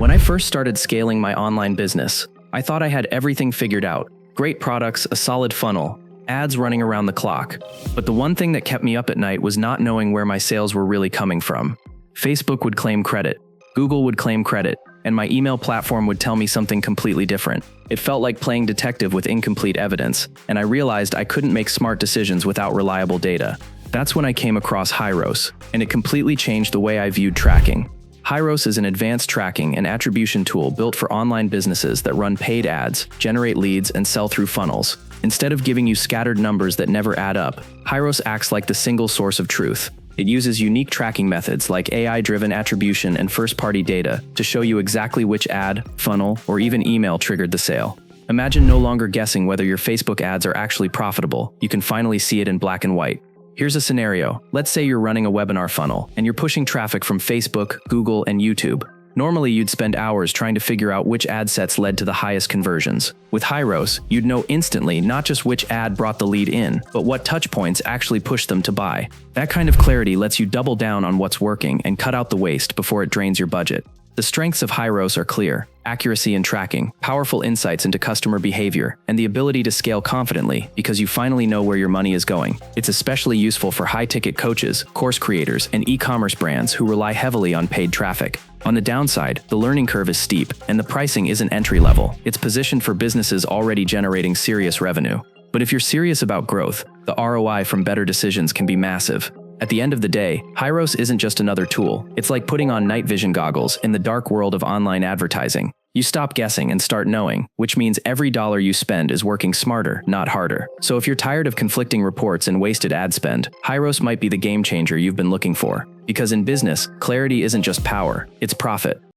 When I first started scaling my online business, I thought I had everything figured out. Great products, a solid funnel, ads running around the clock. But the one thing that kept me up at night was not knowing where my sales were really coming from. Facebook would claim credit, Google would claim credit, and my email platform would tell me something completely different. It felt like playing detective with incomplete evidence, and I realized I couldn't make smart decisions without reliable data. That's when I came across Hyros, and it completely changed the way I viewed tracking. Hyros is an advanced tracking and attribution tool built for online businesses that run paid ads, generate leads, and sell through funnels. Instead of giving you scattered numbers that never add up, Hyros acts like the single source of truth. It uses unique tracking methods like AI-driven attribution and first-party data to show you exactly which ad, funnel, or even email triggered the sale. Imagine no longer guessing whether your Facebook ads are actually profitable. You can finally see it in black and white. Here's a scenario. Let's say you're running a webinar funnel, and you're pushing traffic from Facebook, Google, and YouTube. Normally, you'd spend hours trying to figure out which ad sets led to the highest conversions. With Hyros, you'd know instantly not just which ad brought the lead in, but what touch points actually pushed them to buy. That kind of clarity lets you double down on what's working and cut out the waste before it drains your budget. The strengths of Hyros are clear: accuracy in tracking, powerful insights into customer behavior, and the ability to scale confidently because you finally know where your money is going. It's especially useful for high-ticket coaches, course creators, and e-commerce brands who rely heavily on paid traffic. On the downside, the learning curve is steep, and the pricing isn't entry-level. It's positioned for businesses already generating serious revenue. But if you're serious about growth, the ROI from better decisions can be massive. At the end of the day, Hyros isn't just another tool. It's like putting on night vision goggles in the dark world of online advertising. You stop guessing and start knowing, which means every dollar you spend is working smarter, not harder. So if you're tired of conflicting reports and wasted ad spend, Hyros might be the game changer you've been looking for. Because in business, clarity isn't just power, it's profit.